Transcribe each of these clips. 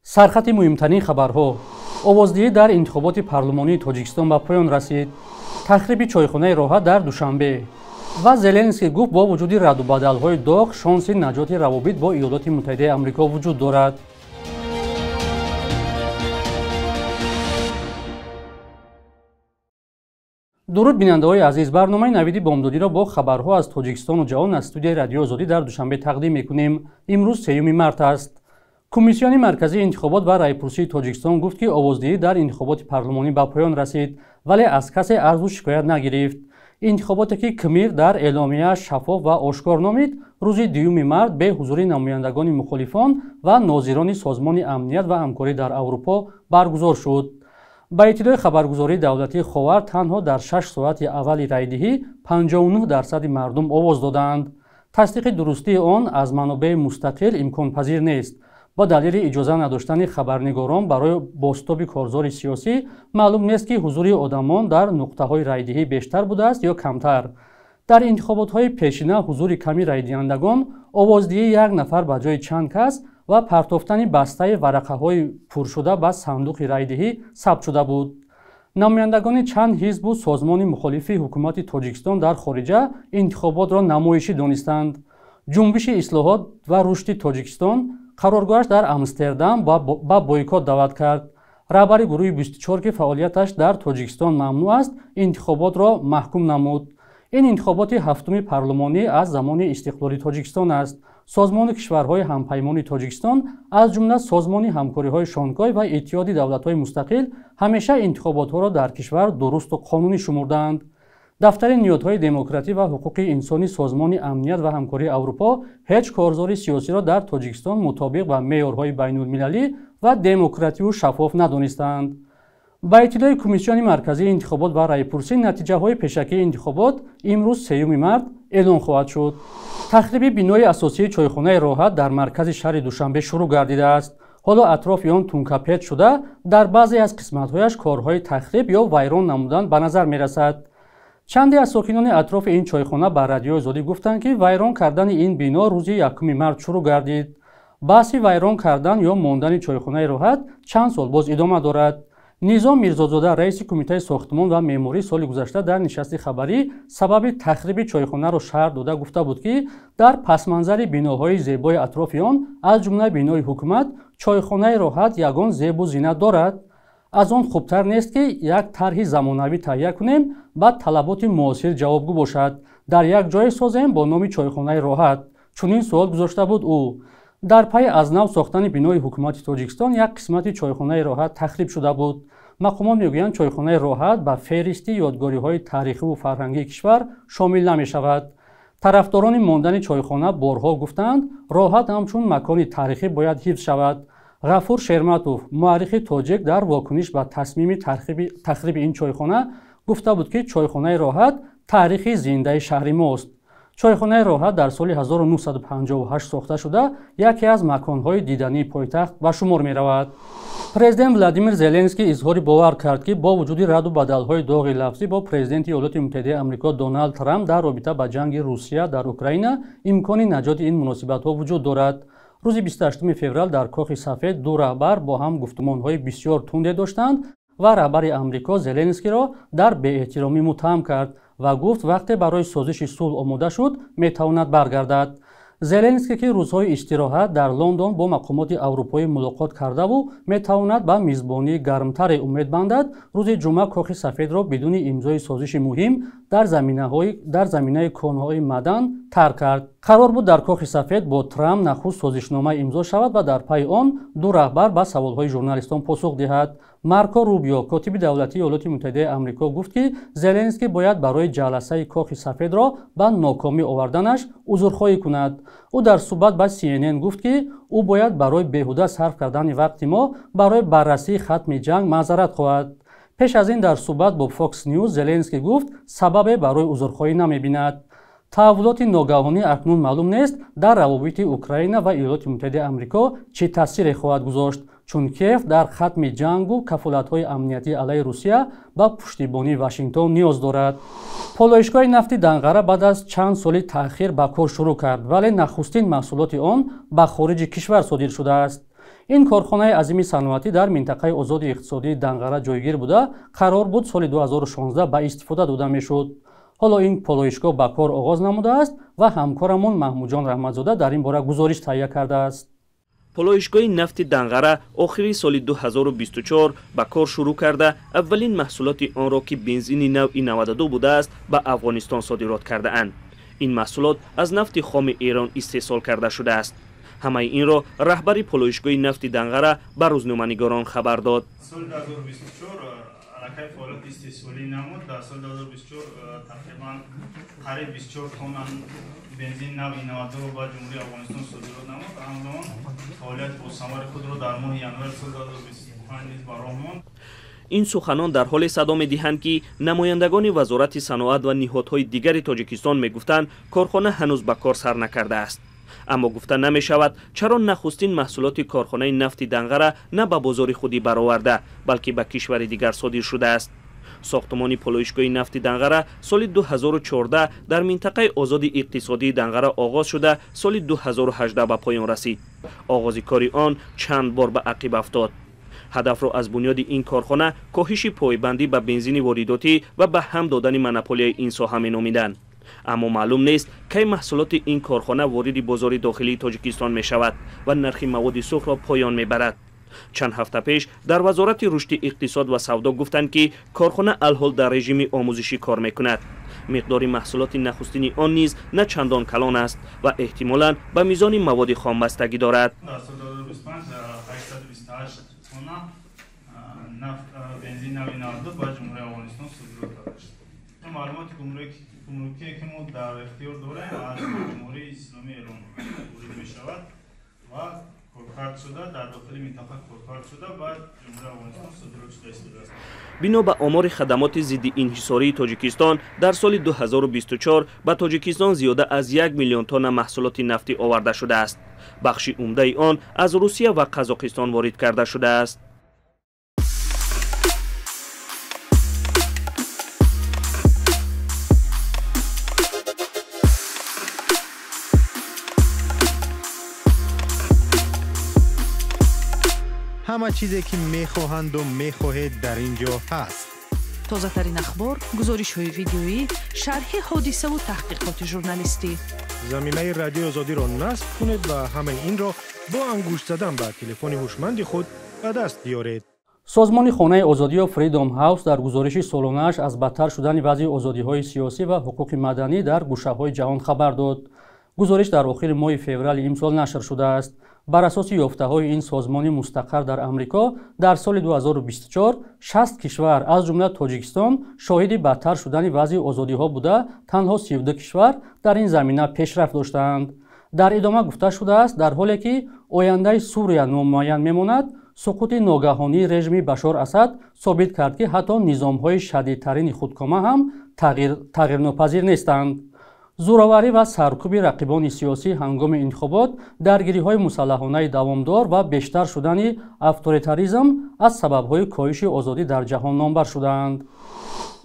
سرخط مهمترین خبرها. آوازدهی در انتخابات پارلمانی تاجیکستان به پایان رسید. تخریب چایخانه راحت در دوشنبه و زلنسکی گفت با وجود رد و بدل‌های داغ شانس نجات روابط با ایالات متحده آمریکا وجود دارد. درود بیننده‌های عزیز، برنامه نویدی بامدادی را با خبرها از تاجیکستان و جهان از استودیوی رادیو آزادی در دوشنبه تقدیم می‌کنیم. امروز 3 مارس است. کمیسیون مرکزی انتخابات و رایپرسی تاجیکستان گفت که آوازدهی در انتخابات پارلمانی به پایان رسید، ولی از کسی عرض و شکایت نگرفت. انتخاباتی که کمیر در اعلامیه شفاف و آشکار نامید، روز 2 مارس به حضور نمایندگان مخالفان و ناظران سازمان امنیت و همکاری در اروپا برگزار شد. با اطلاع خبرگزاری دولتی خاور، تنها در 6 ساعت اول رایدهی 59% مردم آواز دادند. تصدیق درستی آن از منابع مستقل امکان پذیر نیست. با دلیل اجازه نداشتن خبرنگاران برای بازتاب کارزار سیاسی، معلوم نیست که حضور آدمان در نقطه‌های رایدهی بیشتر بوده است یا کمتر. در انتخابات‌های پیشینه حضور کمی رایدهندگان، آوازدهی یک نفر به جای چند کس و پرتافتن بسته ورقه‌های پر شده به صندوق رایدهی ثبت شده بود. نمایندگان چند حزب و سازمان مخالف حکومت تاجیکستان در خارجه انتخابات را نمایشی دانستند. جنبش اصلاحات و رشد تاجیکستان قرارگاهش در امستردام با بویکوت دعوت کرد. رهبر گروه 24 که فعالیتش در تاجیکستان ممنوع است، انتخابات را محکوم نمود. این انتخابات هفتم پارلمانی از زمان استقلال تاجیکستان است. سازمان کشورهای همپیمان تاجیکستان از جمله سازمان همکاری‌های شانگهای و اتحاد دولت‌های مستقل همیشه انتخابات‌ها را در کشور درست و قانونی شمردند. دفتر نهادهای دموکراسی و حقوق انسانی سازمان امنیت و همکاری اروپا هیچ کارزار سیاسی را در تاجیکستان مطابق با معیارهای بین‌المللی و دموکراتی و شفاف ندانستند. با اطلاع کمیسیون مرکزی انتخابات و رایپرسی، نتیجه‌های پیشکی انتخابات امروز 3 مارس اعلام خواهد شد. تخریب بنای اساسی چایخانه راحت در مرکز شهر دوشنبه شروع گردیده است. حالا اطراف آن تونکاپیچ شده، در بعضی از قسمت‌هایش کارهای تخریب یا ویران نمودن به نظر می‌رسد. چندی از ساکنان اطراف این چایخانه به رادیو آزادی گفتند که ویران کردن این بنا روز 1 مارس شروع گردید. بحث ویران کردن یا ماندن چایخانه راحت چند سال باز ادامه دارد. نظام میرزازاده رئیس کمیته ساختمان و معماری سال گذشته در نشست خبری سبب تخریب چایخانه را شرح داده گفته بود که در پسمنظر بناهای زیبای اطراف آن از جمله بنای حکومت، چایخانه راحت یگان زیب و زینت دارد. از آن خوبتر نیست که یک طرح زمانوی تهیه کنیم و طلبات معاصر جوابگو باشد. در یک جای سازیم با نام چایخانه راحت. چنین سوال گذاشته بود او. در پی از نو ساختن بنای حکومت تاجیکستان یک قسمت چایخانه راحت تخریب شده بود. مقامات میگویند چایخانه راحت به فهرست یادگاری‌های تاریخی و فرهنگی کشور شامل نمی‌شود. طرفداران ماندن چایخانه بارها گفتند راحت همچون مکان تاریخی باید حفظ شود. غفور شرمتوف، مورخ تاجیک، در واکنش به تصمیم تخریب این چایخانه گفته بود که چایخانه راحت تاریخ زنده شهر ماست. چایخانه راحت در سال 1958 ساخته شده یکی از مکان‌های دیدنی پایتخت به شمار می‌رود. پرزیدنت ولادیمیر زلنسکی اظهار باور کرد که با وجود رد و بدل‌های داغ لفظی با پرزیدنت ایالات متحده آمریکا دونالد ترامپ در رابطه با جنگ روسیه در اوکراین امکان نجات این مناسبت‌ها وجود دارد. روز 28 فوریه در کاخ سفید دو رهبر با هم گفتمان‌های بسیار تند داشتند و رهبر آمریکا زلنسکی را در بی‌احترامی متهم کرد و گفت وقتی برای سازش صلح آماده شد میتواند برگردد. زلنسکی که روزهای استراحت در لندن با مقامات اروپایی ملاقات کرده و میتواند به میزبانی گرمتر امید بندد، روز جمعه کاخ سفید را بدون امضای سازش مهم در زمینه کانون‌های معدن ترک کرد. قرار بود در کاخ سفید با ترامپ نخست سازشنامه امضا شود و در پی آن دو رهبر به سوال‌های ژورنالیستان پاسخ دهد. مارکو روبیو، کاتب دولتی ایالات متحده آمریکا، گفت که زلنسکی باید برای جلسه کاخ سفید را به ناکامی آوردنش عذرخواهی کند. او در صحبت با CNN گفت که او باید برای بیهوده صرف کردن وقت ما برای بررسی ختم جنگ معذرت خواهد. پیش از این در صحبت با فاکس نیوز زلنسکی گفت سبب برای عذرخواهی نمی‌بیند. تحولات ناگهانی اکنون معلوم نیست در روابط اوکراین و ایالات متحده آمریکا چه تأثیری خواهد گذاشت، چون کیف در ختم جنگ و کفالت‌های امنیتی علیه روسیه با پشتیبانی واشنگتن نیاز دارد. پالایشگاه نفت دنقره بعد از چند سال تأخیر به کار شروع کرد، ولی نخستین محصولات آن به خارج کشور صادر شده است. ин корхонаи азими саноатӣ дар минтақаи озоди иқтисодии Данғара ҷойгир буда қарор буд соли 2016 ба истифода дода мешуд. ҳоло ин полоишгоҳ ба кор оғоз намудааст ва ҳамкорамон Маҳмудҷон Раҳматзода дар ин бора гузориш таҳия кардааст. полоишгоҳи нафти Данғара охири соли 2024 ба кор шурӯъ карда аввалин маҳсулоти онро ки бензини навъи 92 будааст ба Афғонистон содирот кардаанд. ин маҳсулот аз нафти хоми Эрон истеҳсол карда шудааст. ҳамаи инро раҳбари полоишгоҳи нафти Данғара ба рӯзноманигорон хабар дод. Соли 2024 алакай фаъолият истеҳсолӣ намуд. Дар соли 2024 тақрибан қариб 24 тонна бензин нави 92 ба ҷумҳурии Афғонистон содирот намуд. ҳамзамон фаъолият босамари худро дар моҳи январи соли 2025 низ ба роҳ монд. ин суханон дар ҳоле садо медиҳанд ки намояндагони вазорати саноат ва ниҳодҳои дигари Тоҷикистон мегуфтанд корхона ҳанӯз ба кор сар накардааст. аммо гуфта намешавад чаро нахустин маҳсулоти корхонаи нафти Данғара на ба бозори худӣ бароварда, балки ба кишвари дигар содир шудааст. сохтмони полоишгоҳи нафти Данғара соли 2014 дар минтақаи озоди иқтисодии Данғара оғоз шуда соли 2018 ба поён расид. оғози кори он чанд бор ба ақиб афтод. ҳадафро аз бунёди ин корхона коҳиши пойбандӣ ба бензини воридотӣ ва ба ҳам додани монополияи ин соҳа меномиданд. аммо маълум нест кай маҳсулоти ин корхона вориди бозори дохилии Тоҷикистон мешавад ва нархи маводи сӯхро поён мебарад. чанд ҳафта пеш дар вазорати рушди иқтисод ва савдо гуфтанд ки корхона алҳол дар режими омӯзишӣ кор мекунад. миқдори маҳсулоти нахустини он низ на чандон калон аст ва эҳтимолан ба мизони маводи хом бастагӣ дорад. дар соли 2025 828 тонна бензин нави 92 ба ҷумҳурии Афғонистон содирот карда шуд. маълумоти гумрукие ки мо дар ихтиёр дорем аз ҷумҳурии исломии Эрон ворид мешавад ва коркард шуда дар дохили минтақа коркард шуда ба ҷумҳурии Афғонистон содирот шуда истодааст. бино ба омори хадамоти зидди инҳисории Тоҷикистон дар соли 2024 ба Тоҷикистон зиёда аз 1 миллион тонна маҳсулоти нафтӣ оварда шудааст. бахши умдаи он аз Русия ва Қазоқистон ворид карда шудааст. همه چیزی که میخواهند و میخواهید در اینجا هست. تازه‌ترین اخبار، گزارش‌های ویدیویی، شرح حادثه و تحقیقات ژورنالیستی. زمینه رادیو آزادی را نصب کنید و همه این را با انگشت زدن به تلفن هوشمند خود به دست بیارید. سازمان خانه آزادی و فریدم هاوس در گزارش سالانه‌اش از بدتر شدن وضع آزادی‌های سیاسی و حقوق مدنی در گوشه‌های جهان خبر داد. گزارش در آخر ماه فوریه امسال نشر شده است. بر اساس یافته‌های این سازمان مستقر در آمریکا در سال 2024 60 کشور از جمله تاجیکستان شاهد بدتر شدن وضع آزادی‌ها بوده، تنها 32 کشور در این زمینه پیشرفت داشتند. در ادامه گفته شده است در حالی که آینده سوریه نامعین میماند، سقوط ناگهانی رژیم بشار اسد ثابت کرد که حتی نظام‌های شدیدترین خودکامه هم تغییرناپذیر نیستند. زورآوری و سرکوب رقیبان سیاسی هنگام انتخابات، درگیری‌های مسلحانه دوامدار و بیشتر شدن اتوریتاریسم از سبب‌های کاهش آزادی در جهان نامبر شدند.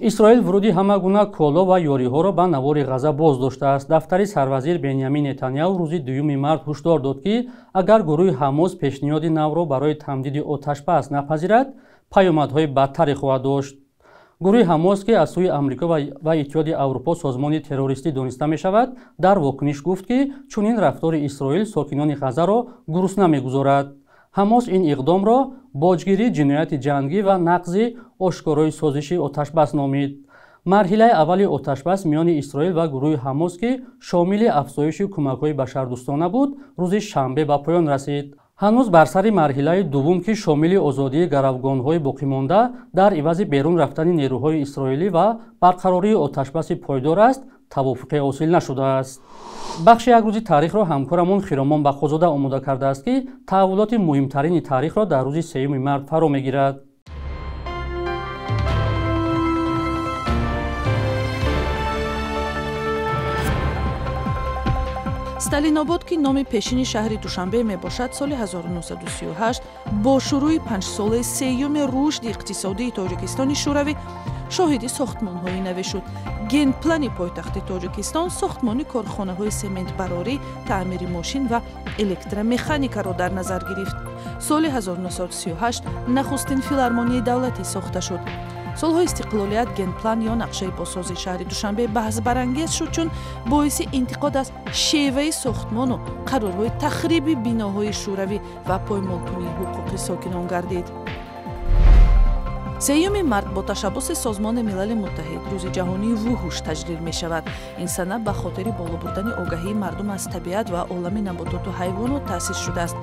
اسرائیل ورودی همه گونه کالا و یاری‌ها را به نوار غزه باز داشته است. دفتر سروزیر بنیامین نتانیاهو روز 2 مارس هشدار داد که اگر گروه حماس پیشنهاد نو را برای تمدید آتش‌بس نپذیرد، پیامدهای بدتری خواهد داشت. گروه حماس که از سوی آمریکا و اتحاد اروپا سازمان تروریستی دانسته می شود، در واکنش گفت که چنین رفتار اسرائیل ساکنان غزه را گرسنه می‌گذارد. حماس این اقدام را باجگیری جنایت جنگی و نقض آشکارای سازش آتش‌بس نامید. مرحله اول آتش‌بس میان اسرائیل و گروه حماس که شامل افزایش کمک‌های بشردوستانه بود، روز شنبه به پایان رسید. هنوز بر سر مرحله دوم که شامل آزادی گروگان‌های باقی مانده در عوض بیرون رفتن نیروهای اسرائیلی و برقراری آتش‌بس پایدار است، توافق حاصل نشده است. بخش یک روز تاریخ را همکارمان خیرامان بخشزاده آماده کرده است که تحولات مهمترین تاریخ را در روز 3 مارس فرا می‌گیرد. сталинобод ки номи пешини шаҳри душанбе мебошад, соли 1938 бо шурӯи 5 солаи сеюми рушди иқтисодии Тоҷикистони шӯравӣ шоҳиди сохтмонҳои наве шуд. генплани пойтахти тоҷикистон сохтмони корхонаҳои сементбарорӣ, таъмири мошин ва электромеханикаро дар назар гирифт. соли 1938 нахустин филармонияи давлатӣ сохта шуд. солҳои истиқлолият генплан ё нақшаи босози шаҳри Душанбе баҳсбарангез шуд, чун боиси интиқод аз шеваи сохтмону қарорҳои тахриби биноҳои шӯравӣ ва поймолкунии ҳуқуқи сокинон гардид. 3 март бо ташаббуси Созмони Милали Муттаҳид рӯзи ҷаҳонии вуҳуш таҷлил мешавад. Ин сана ба хотири боло бурдани огаҳии мардум аз табиат ва олами набототу ҳайвонот таъсис шудааст.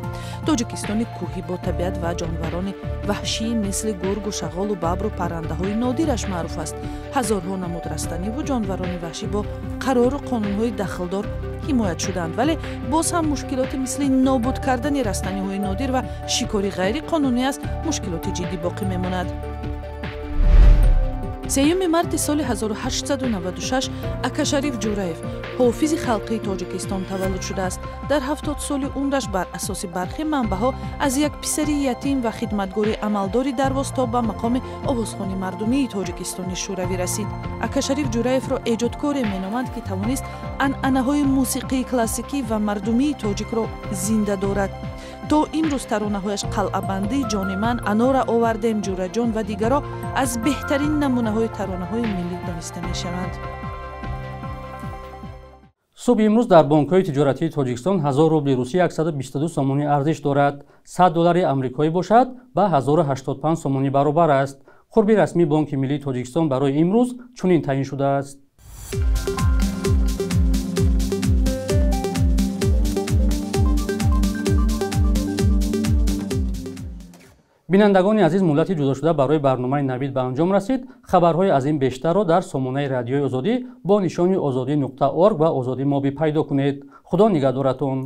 Тоҷикистони кӯҳӣ бо табиат ва ҷонварони ваҳшӣ мисли гургу, шағолу бабру паррандаҳои нодираш маъруф аст. ҳазорҳо намуд растаниву ҷонварони ваҳшӣ бо қарору қонунҳои дахлдор ҳимоят шуданд, вале боз ҳам мушкилоти мисли нобуд кардани растаниҳои нодир ва шикори ғайриқонунӣ аст мушкилоти ҷиддӣ боқӣ мемонад. 3 марти соли 1896 Акашариф Ҷураев ҳофизи халқии Тоҷикистон таваллуд шудааст. Дар 70 соли умраш бар асоси бархи манбаъҳо аз як писари ятим ва хидматгори амалдори дарвозто ба мақоми овозхони мардумии Тоҷикистони шӯравӣ расид. Акашариф Ҷураевро эҷодкоре меноманд, ки тавонист анъанаҳои мусиқии классикӣ ва мардумии тоҷикро зинда дорад. то имрӯз таронаҳояш қалъабандӣ, ҷони ман, анора овардем, ҷураҷон ва дигаро аз беҳтарин намунаҳои таронаҳои миллӣ дониста мешаванд. субҳи имрӯз дар бонкҳои тиҷоратии Тоҷикистон 1000 рубли русӣ 122 сомонӣ арзиш дорад. 100 доллари амрикоӣ бошад ба 1085 сомонӣ баробар аст. хурби расмии Бонки Миллии Тоҷикистон барои имрӯз чунин таъин шудааст. бинандагони азиз, муддати ҷудошуда барои барномаи навид ба анҷом расид. хабарҳои аз ин бештарро дар сомонаи радиои озодӣ бо нишони озодӣ.орг ва озодӣ моби пайдо кунед. худо нигаҳдоратон.